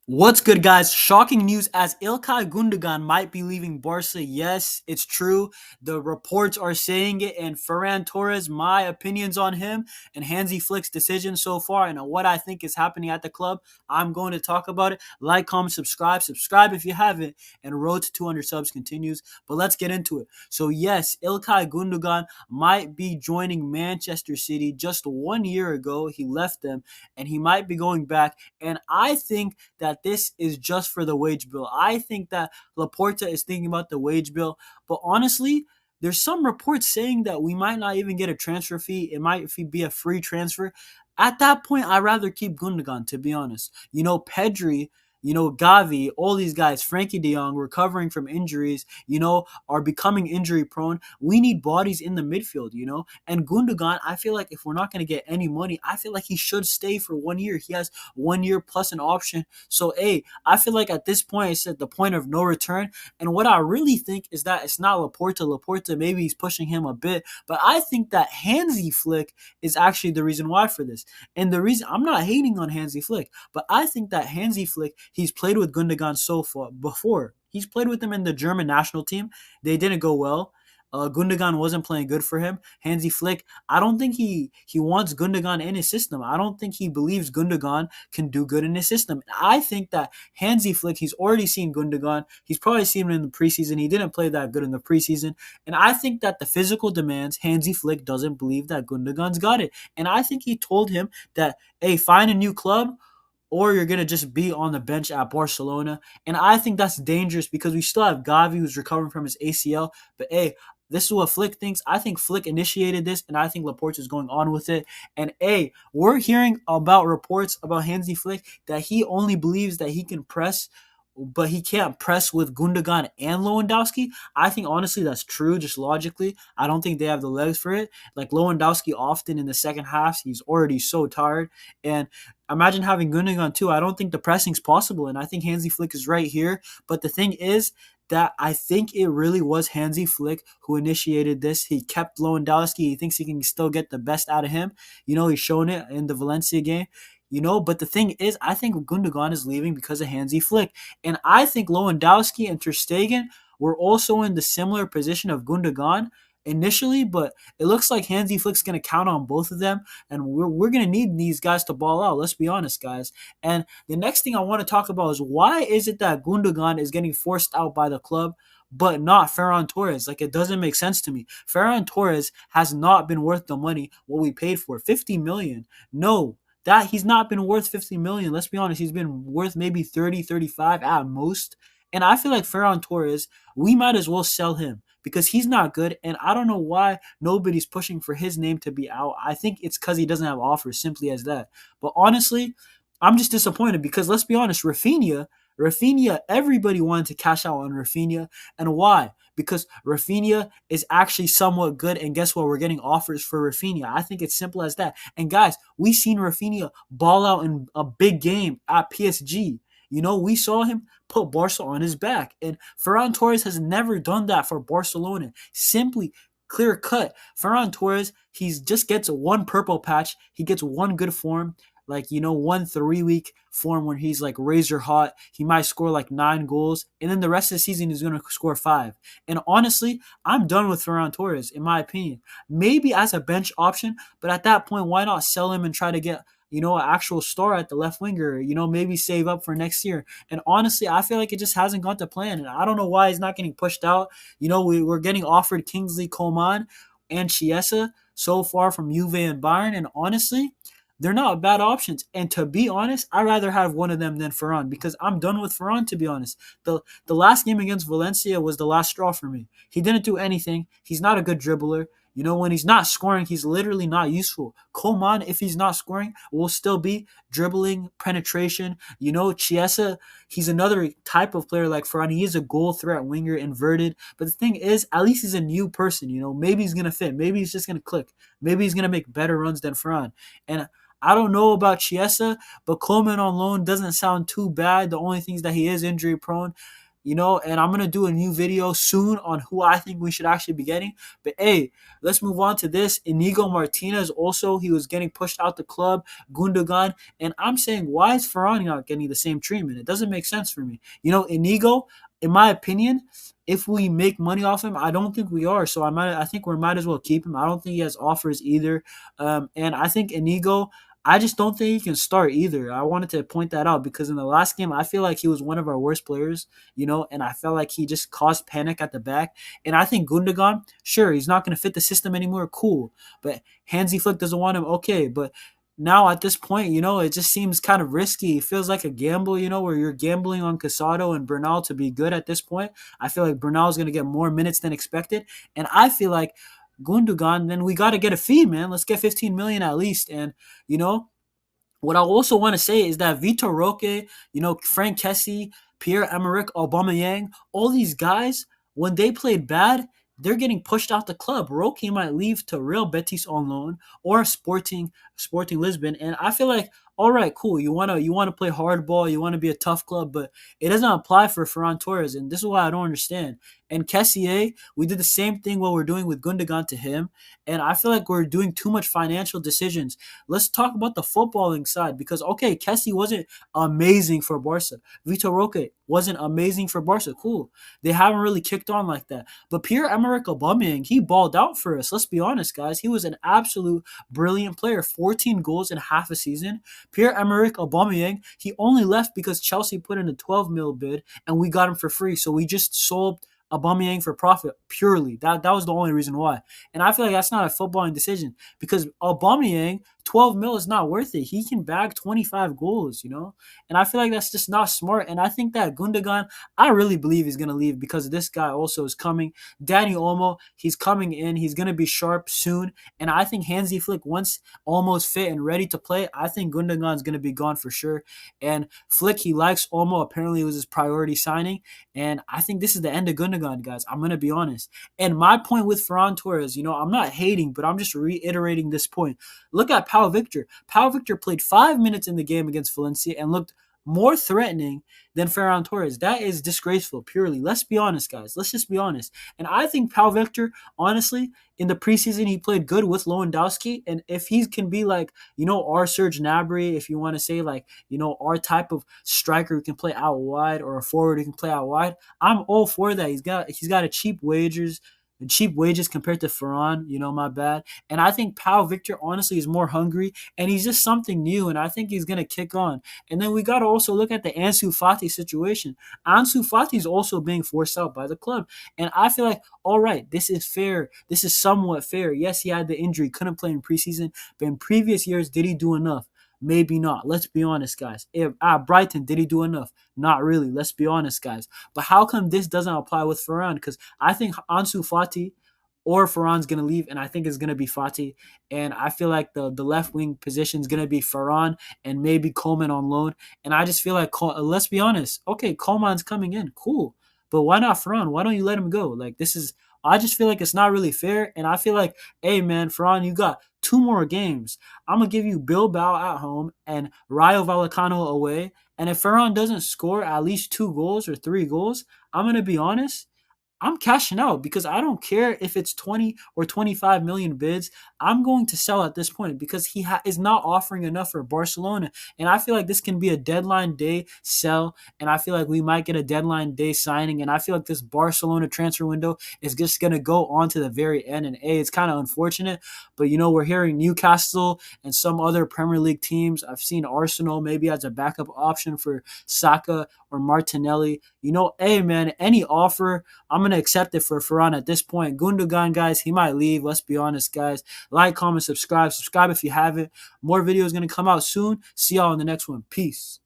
What's good, guys? Shocking news as Ilkay Gundogan might be leaving Barca. Yes, it's true. The reports are saying it. And Ferran Torres, my opinions on him and Hansi Flick's decision so far and what I think is happening at the club, I'm going to talk about it. Like, comment, subscribe. Subscribe if you haven't. And road to 200 subs continues. But let's get into it. So, yes, Ilkay Gundogan might be joining Manchester City. Just 1 year ago, he left them. And he might be going back. And I think that this is just for the wage bill. I think that Laporta is thinking about the wage bill, but honestly, there's some reports saying that we might not even get a transfer fee. It might be a free transfer. At that point, I'd rather keep Gundogan, to be honest. Pedri, Gavi, all these guys, Frankie de Jong, recovering from injuries, are becoming injury prone. We need bodies in the midfield. And Gundogan, I feel like if we're not going to get any money, I feel like he should stay for 1 year. He has 1 year plus an option. So, hey, I feel like at this point, it's at the point of no return. And what I really think is that it's not Laporta. Laporta, maybe he's pushing him a bit. But I think that Hansi Flick is actually the reason why for this. And the reason, I'm not hating on Hansi Flick, but I think that Hansi Flick, he's played with Gundogan so far before. He's played with him in the German national team. They didn't go well. Gundogan wasn't playing good for him. Hansi Flick, I don't think he wants Gundogan in his system. I don't think he believes Gundogan can do good in his system. I think that Hansi Flick, he's already seen Gundogan. He's probably seen him in the preseason. He didn't play that good in the preseason. And I think that the physical demands, Hansi Flick doesn't believe that Gundogan's got it. And I think he told him that, hey, find a new club or you're going to just be on the bench at Barcelona. And I think that's dangerous because we still have Gavi who's recovering from his ACL. But hey, this is what Flick thinks. I think Flick initiated this, and I think Laporte is going on with it. And hey, we're hearing about reports about Hansi Flick that he only believes that he can press, but he can't press with Gundogan and Lewandowski. I think honestly that's true, just logically. I don't think they have the legs for it. Like Lewandowski often in the second half, he's already so tired. And imagine having Gundogan too. I don't think the pressing's possible, and I think Hansi Flick is right here. But the thing is that I think it really was Hansi Flick who initiated this. He kept Lewandowski. He thinks he can still get the best out of him. He's shown it in the Valencia game. But the thing is, I think Gundogan is leaving because of Hansi Flick. And I think Lewandowski and Ter Stegen were also in the similar position of Gundogan initially, but it looks like Hansi Flick's going to count on both of them, and we're going to need these guys to ball out. Let's be honest, guys. And the next thing I want to talk about is why is it that Gundogan is getting forced out by the club, but not Ferran Torres? Like, it doesn't make sense to me. Ferran Torres has not been worth the money what we paid for, 50 million. No, that he's not been worth 50 million. Let's be honest. He's been worth maybe 30, 35 at most. And I feel like Ferran Torres, we might as well sell him because he's not good. And I don't know why nobody's pushing for his name to be out. I think it's because he doesn't have offers, simply as that. But honestly, I'm just disappointed because let's be honest, Rafinha, everybody wanted to cash out on Rafinha. And why? Because Rafinha is actually somewhat good. And guess what? We're getting offers for Rafinha. I think it's simple as that. And guys, we seen Rafinha ball out in a big game at PSG. We saw him put Barca on his back. And Ferran Torres has never done that for Barcelona. Simply clear cut. Ferran Torres, he just gets one purple patch. He gets one good form. Like, 1 3 week form when he's like razor hot. He might score like 9 goals. And then the rest of the season he's going to score 5. And honestly, I'm done with Ferran Torres, in my opinion. Maybe as a bench option, but at that point, why not sell him and try to get an actual star at the left winger, maybe save up for next year. And honestly, I feel like it just hasn't gone to plan. And I don't know why he's not getting pushed out. We're getting offered Kingsley Coman and Chiesa so far from Juve and Bayern. And honestly, they're not bad options. And to be honest, I'd rather have one of them than Ferran because I'm done with Ferran, to be honest. The last game against Valencia was the last straw for me. He didn't do anything. He's not a good dribbler. When he's not scoring, he's literally not useful. Coman, if he's not scoring, will still be dribbling, penetration. Chiesa, he's another type of player like Ferran. He is a goal threat winger, inverted. But the thing is, at least he's a new person. Maybe he's going to fit. Maybe he's just going to click. Maybe he's going to make better runs than Ferran. And I don't know about Chiesa, but Coleman on loan doesn't sound too bad. The only thing is that he is injury prone. and I'm gonna do a new video soon on who I think we should actually be getting. But hey, let's move on to this. Inigo Martinez also, he was getting pushed out the club. Gundogan, and I'm saying, why is Ferran not getting the same treatment? It doesn't make sense for me. Inigo, in my opinion, if we make money off him, I don't think we are. So I think we might as well keep him. I don't think he has offers either. And I think Inigo, I just don't think he can start either. I wanted to point that out because in the last game, I feel like he was one of our worst players, and I felt like he just caused panic at the back. And I think Gundogan, sure, he's not going to fit the system anymore. Cool. But Hansi Flick doesn't want him. Okay. But now at this point, it just seems kind of risky. It feels like a gamble, where you're gambling on Casado and Bernal to be good at this point. I feel like Bernal is going to get more minutes than expected. And I feel like Gundogan, then we got to get a fee, man. Let's get 15 million at least. And, you know, what I also want to say is that Vitor Roque, Frank Kessie, Pierre-Emerick Aubameyang, all these guys, when they played bad, they're getting pushed out the club. Roque might leave to Real Betis on loan or Sporting Lisbon, and I feel like, all right, cool. You wanna play hardball, you want to be a tough club, but it doesn't apply for Ferran Torres, and this is why I don't understand. And Kessié, we did the same thing what we're doing with Gundogan to him, and I feel like we're doing too much financial decisions. Let's talk about the footballing side because okay, Kessie wasn't amazing for Barca. Vitor Roque wasn't amazing for Barca. Cool. They haven't really kicked on like that. But Pierre-Emerick Aubameyang, he balled out for us. Let's be honest, guys. He was an absolute brilliant player. 14 goals in half a season. Pierre-Emerick Aubameyang, he only left because Chelsea put in a 12 mil bid and we got him for free. So we just sold Aubameyang for profit purely. That was the only reason why. And I feel like that's not a footballing decision because Aubameyang, 12 mil is not worth it. He can bag 25 goals. And I feel like that's just not smart. And I think that Gundogan, I really believe he's going to leave because this guy also is coming. Danny Olmo, he's coming in. He's going to be sharp soon. And I think Hansi Flick, once almost fit and ready to play, I think Gundogan's going to be gone for sure. And Flick, he likes Olmo. Apparently it was his priority signing. And I think this is the end of Gundogan, guys. I'm going to be honest. And my point with Ferran Torres, I'm not hating, but I'm just reiterating this point. Look at Pau Victor. Pau Victor played 5 minutes in the game against Valencia and looked more threatening than Ferran Torres. That is disgraceful, purely. Let's be honest, guys. Let's just be honest. And I think Pau Victor, honestly, in the preseason, he played good with Lewandowski. And if he can be like, our Serge Gnabry, if you want to say like, our type of striker who can play out wide or a forward who can play out wide, I'm all for that. He's got a cheap wages compared to Ferran, my bad. And I think Pau Victor honestly is more hungry and he's just something new and I think he's going to kick on. And then we got to also look at the Ansu Fati situation. Ansu Fati is also being forced out by the club. And I feel like, all right, this is fair. This is somewhat fair. Yes, he had the injury, couldn't play in preseason, but in previous years, did he do enough? Maybe not. Let's be honest, guys. At Brighton, did he do enough? Not really. Let's be honest, guys. But how come this doesn't apply with Ferran? Because I think Ansu Fati or Ferran's going to leave, and I think it's going to be Fati. And I feel like the left wing position is going to be Ferran and maybe Coleman on loan. And I just feel like, let's be honest. Okay, Coleman's coming in. Cool. But why not Ferran? Why don't you let him go? Like, I just feel like it's not really fair. And I feel like, hey, man, Ferran, you got 2 more games. I'm going to give you Bilbao at home and Rayo Vallecano away. And if Ferran doesn't score at least 2 goals or 3 goals, I'm going to be honest, I'm cashing out because I don't care if it's 20 or 25 million bids. I'm going to sell at this point because he is not offering enough for Barcelona. And I feel like this can be a deadline day sell. And I feel like we might get a deadline day signing. And I feel like this Barcelona transfer window is just going to go on to the very end. And it's kind of unfortunate. But, we're hearing Newcastle and some other Premier League teams. I've seen Arsenal maybe as a backup option for Saka or Martinelli. Hey, man, any offer, I'm going to accept it for Ferran at this point. Gundogan, guys, he might leave. Let's be honest, guys. Like, comment, subscribe. Subscribe if you haven't. More videos going to come out soon. See y'all in the next one. Peace.